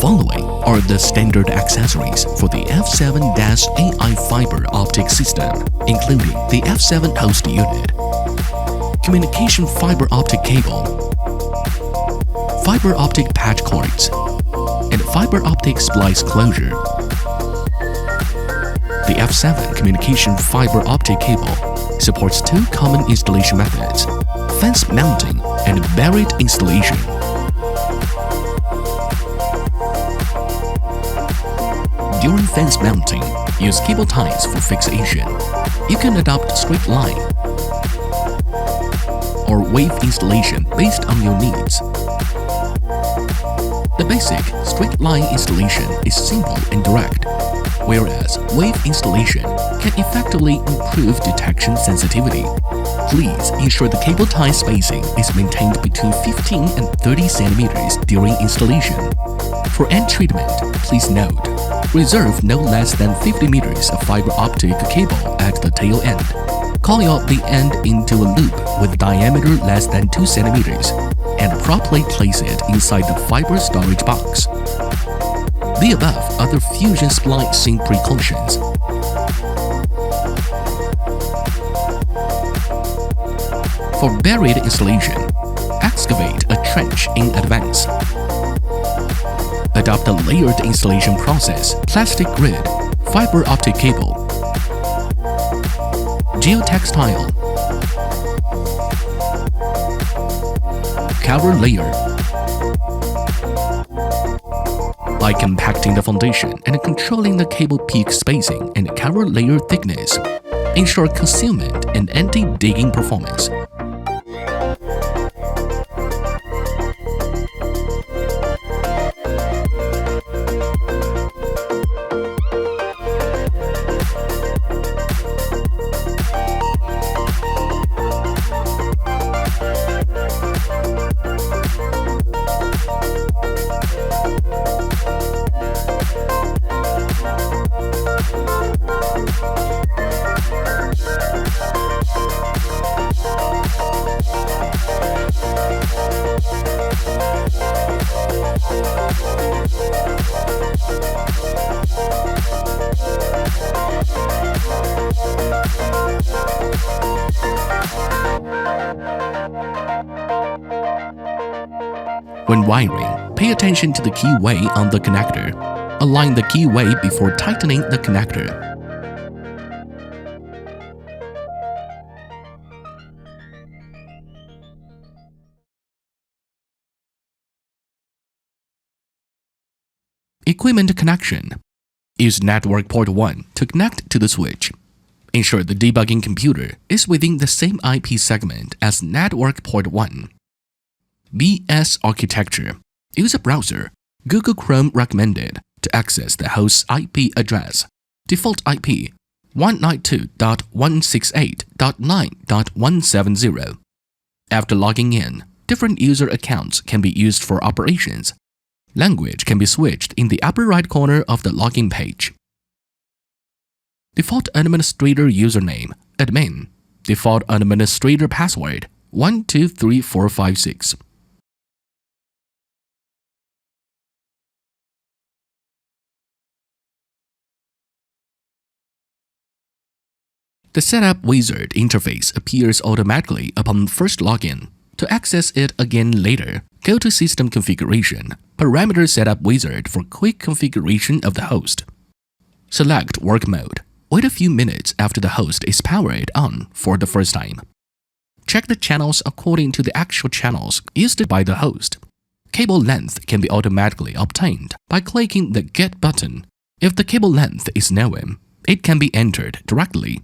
following are the standard accessories for the F7-AI fiber optic system, including the F7 host unit, communication fiber optic cable, fiber optic patch cords, and fiber optic splice closure. The F7 communication fiber optic cable supports two common installation methods: fence mounting and buried installation. During fence mounting, use cable ties for fixation. You can adopt straight line or wave installation based on your needs. The basic straight line installation is simple and direct, whereas wave installation can effectively improve detection sensitivity. Please ensure the cable tie spacing is maintained between 15 and 30 centimeters during installation. For end treatment, please note, reserve no less than 50 meters of fiber optic cable at the tail end. Coil the end into a loop with diameter less than 2 centimeters and properly place it inside the fiber storage box. The above are the fusion splicing precautions. For buried installation, excavate a trench in advance. Adopt a layered installation process: plastic grid, fiber optic cable, geotextile, cover layer. By compacting the foundation and controlling the cable peak spacing and cover layer thickness, ensure concealment and anti-digging performance. When wiring, pay attention to the keyway on the connector. Align the keyway before tightening the connector. Equipment connection. Use network port 1 to connect to the switch. Ensure the debugging computer is within the same IP segment as network port 1. BS architecture. Use a browser, Google Chrome recommended, to access the host's IP address. Default IP 192.168.9.170. After logging in, different user accounts can be used for operations. Language can be switched in the upper right corner of the login page. Default administrator username, admin. Default administrator password, 123456. The Setup Wizard interface appears automatically upon first login. To access it again later, go to System Configuration, Parameter Setup Wizard for quick configuration of the host. Select Work Mode. Wait a few minutes after the host is powered on for the first time. Check the channels according to the actual channels used by the host. Cable length can be automatically obtained by clicking the Get button. If the cable length is known, it can be entered directly.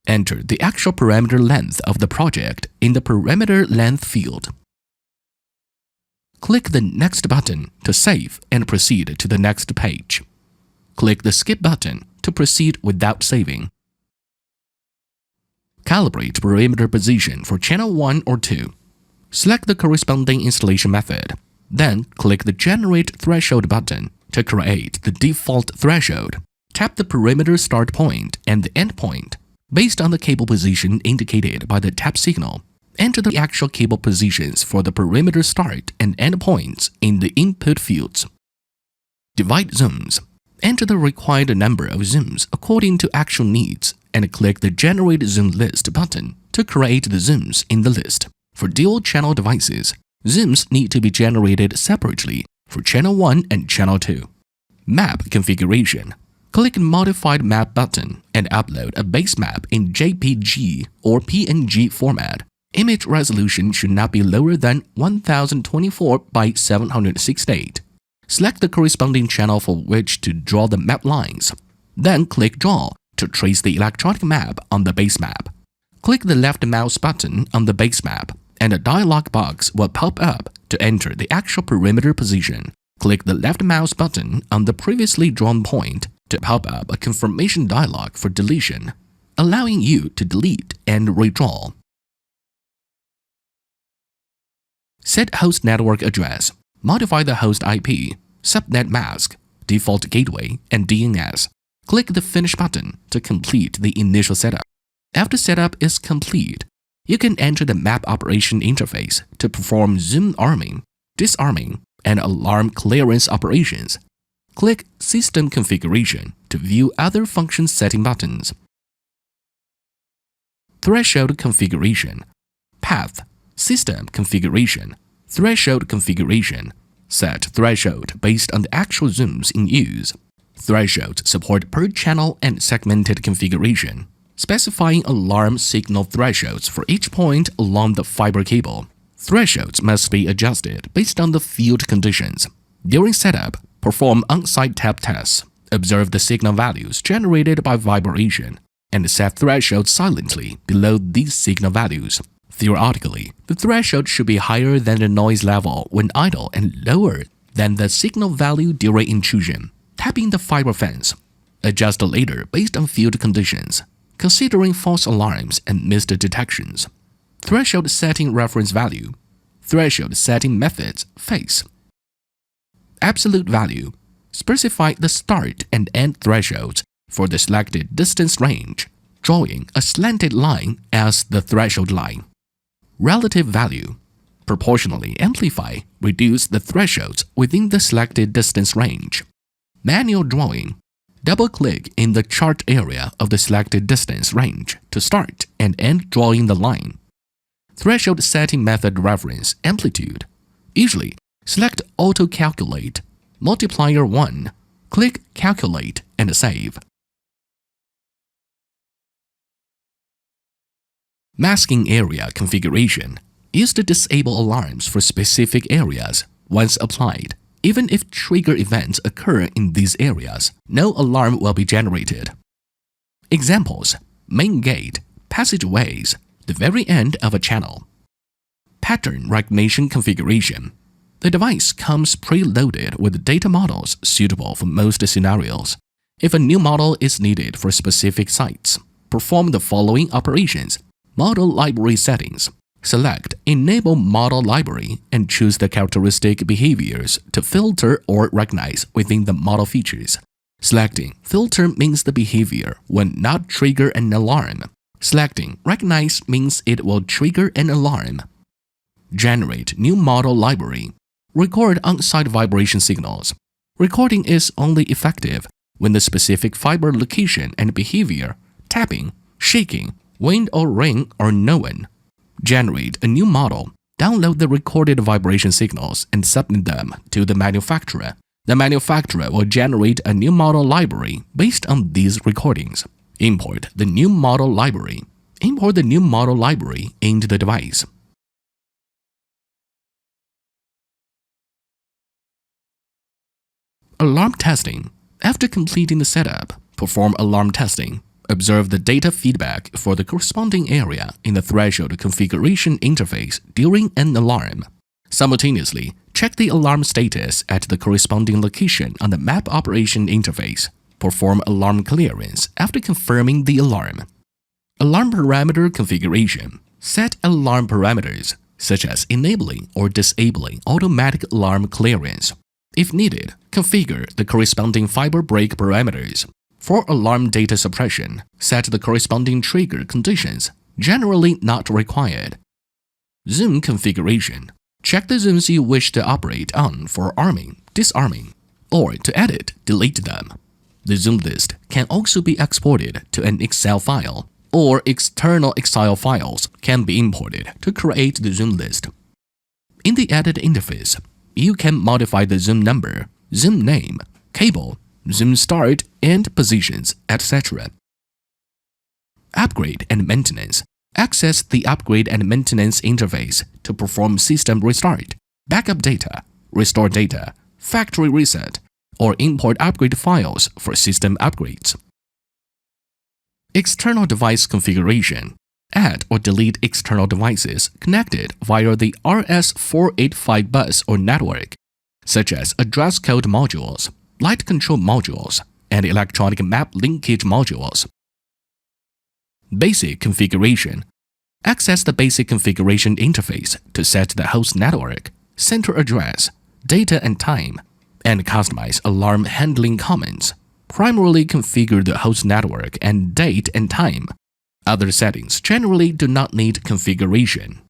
Enter the actual parameter length of the project in the parameter length field. Click the Next button to save and proceed to the next page. Click the Skip button to proceed without saving. Calibrate parameter position for channel 1 or 2. Select the corresponding installation method. Then click the Generate Threshold button to create the default threshold. Tap the parameter start point and the end point. Based on the cable position indicated by the tap signal, enter the actual cable positions for the parameter start and end points in the input fields. Divide zooms. Enter the required number of zooms according to actual needs and click the Generate Zoom List button to create the zooms in the list. For dual-channel devices, zooms need to be generated separately for Channel 1 and Channel 2. Map configuration. Click the Modified Map button and upload a base map in JPG or PNG format. Image resolution should not be lower than 1024 by 768. Select the corresponding channel for which to draw the map lines. Then click Draw to trace the electronic map on the base map. Click the left mouse button on the base map, and a dialog box will pop up to enter the actual perimeter position. Click the left mouse button on the previously drawn point to pop up a confirmation dialog for deletion, allowing you to delete and redraw. Set host network address. Modify the host IP, subnet mask, default gateway, and DNS. Click the Finish button to complete the initial setup. After setup is complete, you can enter the map operation interface to perform zoom arming, disarming, and alarm clearance operations. Click System Configuration to view other function setting buttons. Threshold configuration. Path. System configuration. Threshold configuration. Set threshold based on the actual zooms in use. Thresholds support per channel and segmented configuration, specifying alarm signal thresholds for each point along the fiber cable. Thresholds must be adjusted based on the field conditions. During setup, perform on-site tap tests, observe the signal values generated by vibration, and set thresholds silently below these signal values. Theoretically, the threshold should be higher than the noise level when idle and lower than the signal value during intrusion. Tapping the fiber fence. Adjust later based on field conditions, considering false alarms and missed detections. Threshold setting reference value. Threshold setting methods phase. Absolute value. Specify the start and end thresholds for the selected distance range, drawing a slanted line as the threshold line. Relative value. Proportionally amplify, reduce the thresholds within the selected distance range. Manual drawing. Double-click in the chart area of the selected distance range to start and end drawing the line. Threshold setting method reference amplitude. Usually, select Auto Calculate, Multiplier 1, click Calculate and save. Masking area configuration. Use to disable alarms for specific areas. Once applied, even if trigger events occur in these areas, no alarm will be generated. Examples: main gate, passageways, the very end of a channel. Pattern recognition configuration. The device comes preloaded with data models suitable for most scenarios. If a new model is needed for specific sites, perform the following operations. Model library settings. Select Enable Model Library and choose the characteristic behaviors to filter or recognize within the model features. Selecting Filter means the behavior will not trigger an alarm. Selecting Recognize means it will trigger an alarm. Generate new model library. Record on-site vibration signals. Recording is only effective when the specific fiber location and behavior, tapping, shaking, wind or rain are known. Generate a new model. Download the recorded vibration signals and submit them to the manufacturer. The manufacturer will generate a new model library based on these recordings. Import the new model library. Import the new model library into the device. Alarm testing. After completing the setup, perform alarm testing. Observe the data feedback for the corresponding area in the threshold configuration interface during an alarm. Simultaneously, check the alarm status at the corresponding location on the map operation interface. Perform alarm clearance after confirming the alarm. Alarm parameter configuration. Set alarm parameters, such as enabling or disabling automatic alarm clearance. If needed, configure the corresponding fiber break parameters. For alarm data suppression, set the corresponding trigger conditions, generally not required. Zoom configuration. Check the zooms you wish to operate on for arming, disarming, or to edit, delete them. The zoom list can also be exported to an Excel file, or external Excel files can be imported to create the zoom list. In the edit interface, you can modify the zoom number, zoom name, cable, zoom start and positions, etc. Upgrade and maintenance. Access the upgrade and maintenance interface to perform system restart, backup data, restore data, factory reset, or import upgrade files for system upgrades. External device configuration. Add or delete external devices connected via the RS485 bus or network, such as address code modules, light control modules, and electronic map linkage modules. Basic configuration. Access the basic configuration interface to set the host network, center address, data and time, and customize alarm handling comments. Primarily configure the host network and date and time. Other settings generally do not need configuration.